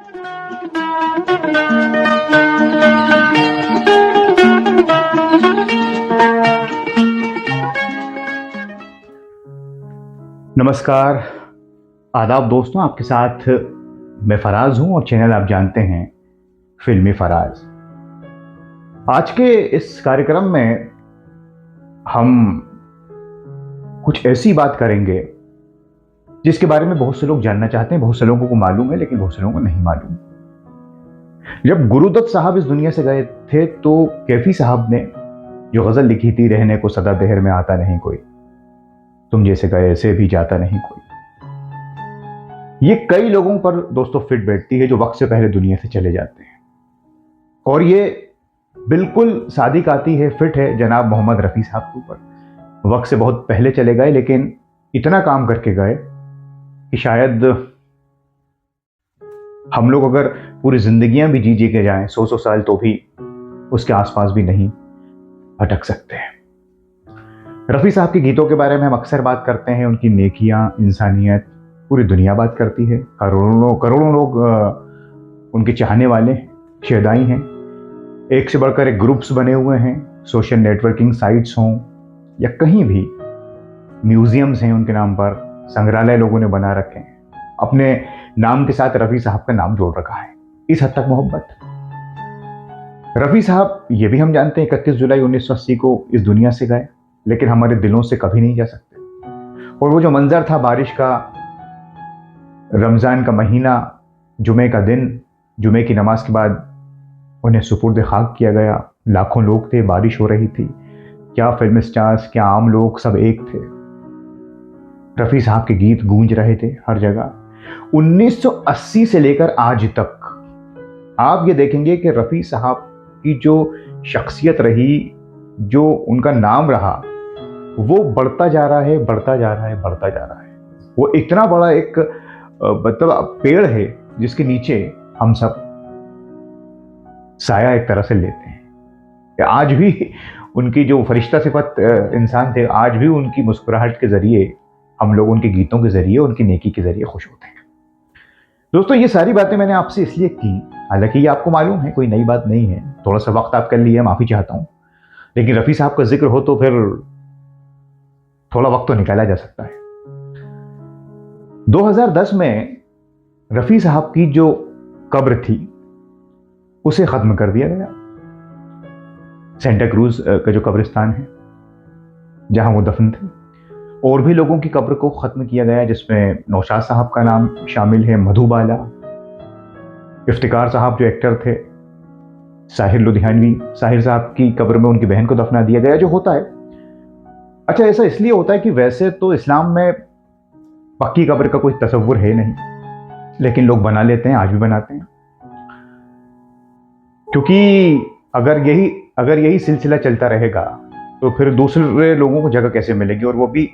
नमस्कार, आदाब दोस्तों। आपके साथ मैं फराज हूं और चैनल आप जानते हैं फिल्मी फराज। आज के इस कार्यक्रम में हम कुछ ऐसी बात करेंगे जिसके बारे में बहुत से लोग जानना चाहते हैं, बहुत से लोगों को मालूम है लेकिन बहुत से लोगों को नहीं मालूम। जब गुरुदत्त साहब इस दुनिया से गए थे तो कैफी साहब ने जो गजल लिखी थी, रहने को सदा देहर में आता नहीं कोई, तुम जैसे गए ऐसे भी जाता नहीं कोई, ये कई लोगों पर दोस्तों फिट बैठती है जो वक्त से पहले दुनिया से चले जाते हैं। और ये बिल्कुल सादिक आती है, फिट है जनाब मोहम्मद रफ़ी साहब के ऊपर। वक्त से बहुत पहले चले गए लेकिन इतना काम करके गए कि शायद हम लोग अगर पूरी जिंदगियां भी जी के जाएं 100 साल तो भी उसके आसपास भी नहीं भटक सकते हैं। रफ़ी साहब के गीतों के बारे में हम अक्सर बात करते हैं, उनकी नेकियां, इंसानियत पूरी दुनिया बात करती है। करोड़ों लोग उनके चाहने वाले शेदाई हैं। एक से बढ़कर एक ग्रुप्स बने हुए हैं, सोशल नेटवर्किंग साइट्स हों या कहीं भी म्यूजियम्स हैं उनके नाम पर, संग्रहालय लोगों ने बना रखे हैं, अपने नाम के साथ रफ़ी साहब का नाम जोड़ रखा है। इस हद तक मोहब्बत। रफ़ी साहब ये भी हम जानते हैं 31 जुलाई 1980 को इस दुनिया से गए, लेकिन हमारे दिलों से कभी नहीं जा सकते। और वो जो मंजर था बारिश का, रमज़ान का महीना, जुमे का दिन, जुमे की नमाज के बाद उन्हें सुपुर्द खाक किया गया। लाखों लोग थे, बारिश हो रही थी, क्या फिल्म स्टार्स, क्या आम लोग, सब एक थे। रफ़ी साहब के गीत गूंज रहे थे हर जगह। 1980 से लेकर आज तक आप ये देखेंगे कि रफ़ी साहब की जो शख्सियत रही, जो उनका नाम रहा, वो बढ़ता जा रहा है, बढ़ता जा रहा है, बढ़ता जा रहा है। वो इतना बड़ा एक मतलब पेड़ है जिसके नीचे हम सब साया एक तरह से लेते हैं। आज भी उनकी जो फरिश्ता सिफत इंसान थे, आज भी उनकी मुस्कुराहट के जरिए हम लोग उनके गीतों के जरिए, उनकी नेकी के जरिए खुश होते हैं। दोस्तों ये सारी बातें मैंने आपसे इसलिए की, हालांकि ये आपको मालूम है कोई नई बात नहीं है, थोड़ा सा वक्त आप कर लिए, माफी चाहता हूं, लेकिन रफ़ी साहब का जिक्र हो तो फिर थोड़ा वक्त तो निकाला जा सकता है। 2010 में रफ़ी साहब की जो कब्र थी उसे खत्म कर दिया गया। सेंटा क्रूज का जो कब्रिस्तान है जहां वो दफन थे, और भी लोगों की कब्र को खत्म किया गया, जिसमें नौशाद साहब का नाम शामिल है, मधुबाला, इफ्तिकार साहब जो एक्टर थे, साहिर लुधियानवी, साहिर साहब की कब्र में उनकी बहन को दफना दिया गया। जो होता है, अच्छा ऐसा इसलिए होता है कि वैसे तो इस्लाम में पक्की कब्र का कोई तसव्वुर है नहीं, लेकिन लोग बना लेते हैं, आज भी बनाते हैं। क्योंकि अगर यही सिलसिला चलता रहेगा तो फिर दूसरे लोगों को जगह कैसे मिलेगी, और वो भी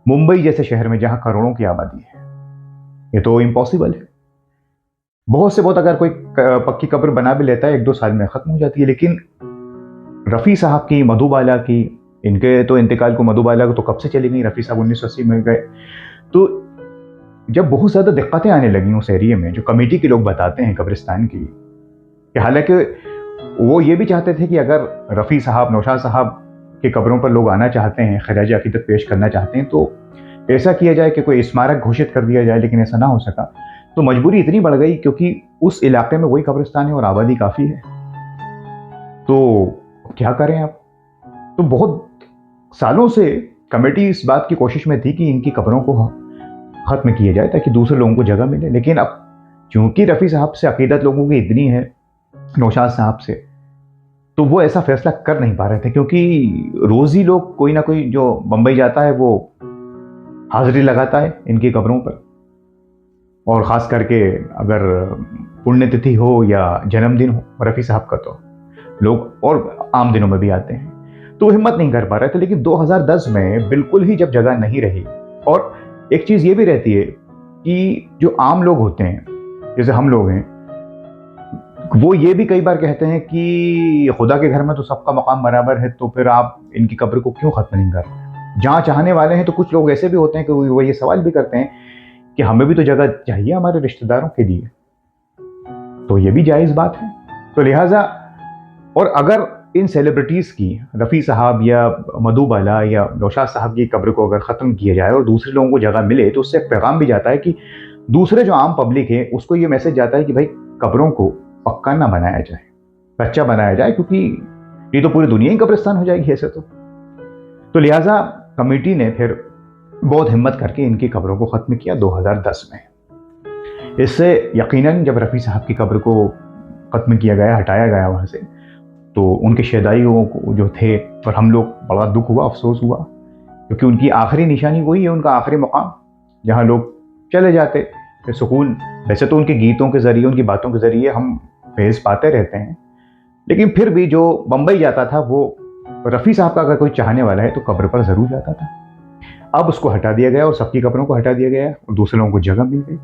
मुंबई जैसे शहर में जहां करोड़ों की आबादी है। ये तो इम्पॉसिबल है। बहुत से बहुत अगर कोई पक्की कब्र बना भी लेता है, 1-2 साल में खत्म हो जाती है। लेकिन रफ़ी साहब की, मधुबाला की, इनके तो इंतकाल को, मधुबाला को तो कब से चली गई, रफ़ी साहब 1980 में गए। तो जब बहुत ज़्यादा दिक्कतें आने लगी उस एरिया में, जो कमेटी के लोग बताते हैं कब्रिस्तान की, कि हालांकि वो ये भी चाहते थे कि अगर रफ़ी साहब, नौशाद साहब के कब्रों पर लोग आना चाहते हैं, खराज अकीदत पेश करना चाहते हैं, तो ऐसा किया जाए कि कोई स्मारक घोषित कर दिया जाए, लेकिन ऐसा ना हो सका। तो मजबूरी इतनी बढ़ गई क्योंकि उस इलाके में वही कब्रिस्तान है और आबादी काफ़ी है, तो क्या करें आप। तो बहुत सालों से कमेटी इस बात की कोशिश में थी कि इनकी कब्रों को ख़त्म किया जाए ताकि दूसरे लोगों को जगह मिले। लेकिन अब चूंकि रफ़ी साहब से अकीदत लोगों की इतनी है, नौशाद साहब से, तो वो ऐसा फैसला कर नहीं पा रहे थे, क्योंकि रोज़ ही लोग कोई ना कोई जो बम्बई जाता है वो हाजिरी लगाता है इनकी कब्रों पर। और ख़ास करके अगर पुण्यतिथि हो या जन्मदिन हो रफ़ी साहब का, तो लोग और आम दिनों में भी आते हैं, तो वो हिम्मत नहीं कर पा रहे थे। लेकिन 2010 में बिल्कुल ही जब जगह नहीं रही, और एक चीज़ ये भी रहती है कि जो आम लोग होते हैं, जैसे हम लोग हैं, वो ये भी कई बार कहते हैं कि खुदा के घर में तो सबका मकाम बराबर है, तो फिर आप इनकी कब्र को क्यों खत्म नहीं कर रहे। जहाँ चाहने वाले हैं, तो कुछ लोग ऐसे भी होते हैं कि वो ये सवाल भी करते हैं कि हमें भी तो जगह चाहिए हमारे रिश्तेदारों के लिए। तो ये भी जायज़ बात है। तो लिहाजा और अगर इन सेलिब्रिटीज़ की, रफ़ी साहब या मधुबाला या नौशाद साहब की कब्र को अगर ख़त्म किया जाए और दूसरे लोगों को जगह मिले, तो उससे एक पैगाम भी जाता है कि दूसरे जो आम पब्लिक है उसको ये मैसेज जाता है कि भाई कब्रों को पक्का ना बनाया जाए, कच्चा बनाया जाए, क्योंकि ये तो पूरी दुनिया ही कब्रिस्तान हो जाएगी ऐसे तो लिहाजा कमेटी ने फिर बहुत हिम्मत करके इनकी कब्रों को ख़त्म किया 2010 में। इससे यकीनन जब रफ़ी साहब की कब्र को ख़त्म किया गया, हटाया गया वहाँ से, तो उनके शहदाइयों को जो थे और हम लोग बड़ा दुख हुआ, अफसोस हुआ, क्योंकि उनकी आखिरी निशानी वही है, उनका आखिरी मुकाम जहाँ लोग चले जाते फिर सुकून। वैसे तो उनके गीतों के ज़रिए, उनकी बातों के ज़रिए हम फैज़ पाते रहते हैं, लेकिन फिर भी जो बम्बई जाता था वो रफ़ी साहब का अगर कोई चाहने वाला है तो कब्र पर ज़रूर जाता था। अब उसको हटा दिया गया और सबकी कब्रों को हटा दिया गया और दूसरे लोगों को जगह मिल गई।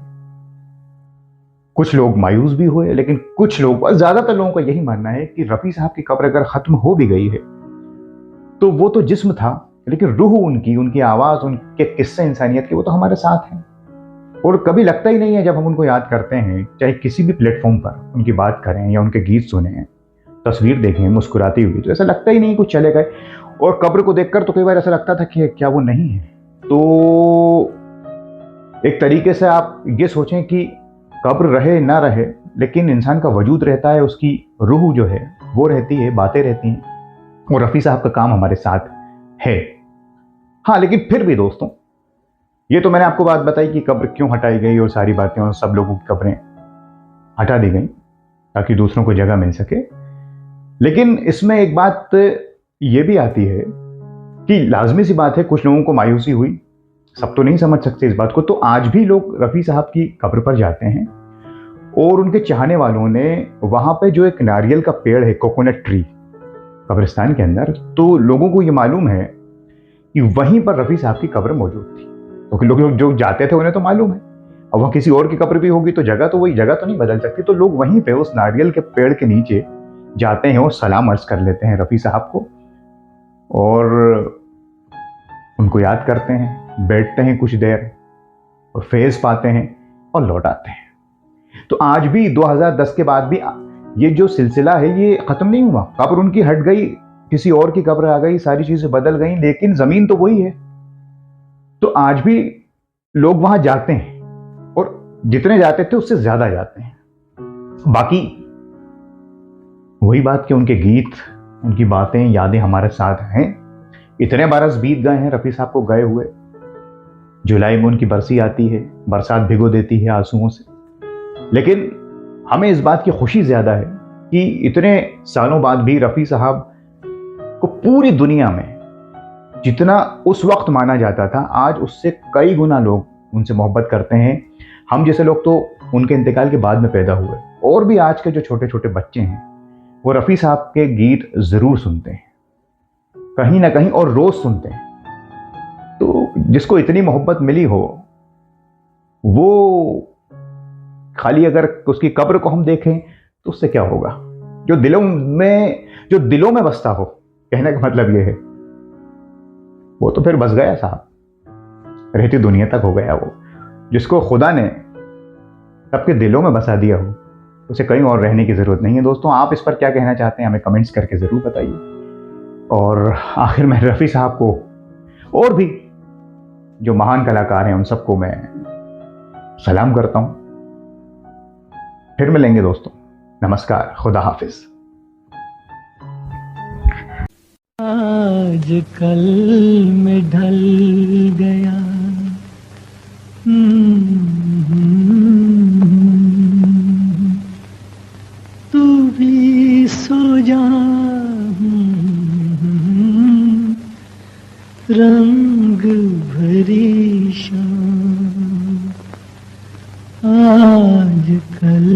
कुछ लोग मायूस भी हुए, लेकिन कुछ लोग और ज़्यादातर लोगों का यही मानना है कि रफ़ी साहब की कब्र अगर ख़त्म हो भी गई है तो वो तो जिस्म था, लेकिन रूह उनकी, उनकी आवाज़, उनके किस्से इंसानियत के, वो तो हमारे साथ हैं। और कभी लगता ही नहीं है जब हम उनको याद करते हैं, चाहे किसी भी प्लेटफॉर्म पर उनकी बात करें या उनके गीत सुने, तस्वीर देखें मुस्कुराती हुई, तो ऐसा लगता ही नहीं कुछ चले गए। और कब्र को देखकर तो कई बार ऐसा लगता था कि क्या वो नहीं है। तो एक तरीके से आप ये सोचें कि कब्र रहे ना रहे, लेकिन इंसान का वजूद रहता है, उसकी रूह जो है वो रहती है, बातें रहती हैं, और रफ़ी साहब का काम हमारे साथ है। हाँ, लेकिन फिर भी दोस्तों, ये तो मैंने आपको बात बताई कि कब्र क्यों हटाई गई और सारी बातें, और सब लोगों की कब्रें हटा दी गई ताकि दूसरों को जगह मिल सके। लेकिन इसमें एक बात ये भी आती है कि लाजमी सी बात है, कुछ लोगों को मायूसी हुई, सब तो नहीं समझ सकते इस बात को। तो आज भी लोग रफ़ी साहब की कब्र पर जाते हैं और उनके चाहने वालों ने वहाँ पे जो एक नारियल का पेड़ है, कोकोनट ट्री, कब्रिस्तान के अंदर, तो लोगों को ये मालूम है कि वहीं पर रफ़ी साहब की कब्र मौजूद थी, क्योंकि लोग जो जाते थे उन्हें तो मालूम है। अब वहाँ किसी और की कब्र भी होगी तो जगह तो वही, जगह तो नहीं बदल सकती। तो लोग वहीं पे उस नारियल के पेड़ के नीचे जाते हैं और सलाम अर्ज कर लेते हैं रफ़ी साहब को, और उनको याद करते हैं, बैठते हैं कुछ देर और फैज़ पाते हैं और लौट आते हैं। तो आज भी 2010 के बाद भी ये जो सिलसिला है ये ख़त्म नहीं हुआ। कब्र उनकी हट गई, किसी और की कब्र आ गई, सारी चीज़ें बदल गई, लेकिन ज़मीन तो वही है। तो आज भी लोग वहाँ जाते हैं और जितने जाते थे उससे ज़्यादा जाते हैं। बाकी वही बात कि उनके गीत, उनकी बातें, यादें हमारे साथ हैं। इतने बरस बीत गए हैं रफ़ी साहब को गए हुए। जुलाई में उनकी बरसी आती है, बरसात भिगो देती है आंसुओं से, लेकिन हमें इस बात की खुशी ज़्यादा है कि इतने सालों बाद भी रफ़ी साहब को पूरी दुनिया में जितना उस वक्त माना जाता था, आज उससे कई गुना लोग उनसे मोहब्बत करते हैं। हम जैसे लोग तो उनके इंतकाल के बाद में पैदा हुए, और भी आज के जो छोटे छोटे बच्चे हैं वो रफ़ी साहब के गीत ज़रूर सुनते हैं कहीं ना कहीं, और रोज़ सुनते हैं। तो जिसको इतनी मोहब्बत मिली हो, वो खाली अगर उसकी कब्र को हम देखें तो उससे क्या होगा। जो दिलों में बसता हो, कहने का मतलब ये है, वो तो फिर बस गया साहब, रहती दुनिया तक हो गया वो। जिसको खुदा ने सबके दिलों में बसा दिया हो, उसे कहीं और रहने की ज़रूरत नहीं है। दोस्तों, आप इस पर क्या कहना चाहते हैं, हमें कमेंट्स करके ज़रूर बताइए। और आखिर में रफ़ी साहब को और भी जो महान कलाकार हैं उन सबको मैं सलाम करता हूँ। फिर मिलेंगे दोस्तों, नमस्कार, खुदा हाफिज। आज कल में ढल गया तू भी सो जा, रंग भरी शाम आज कल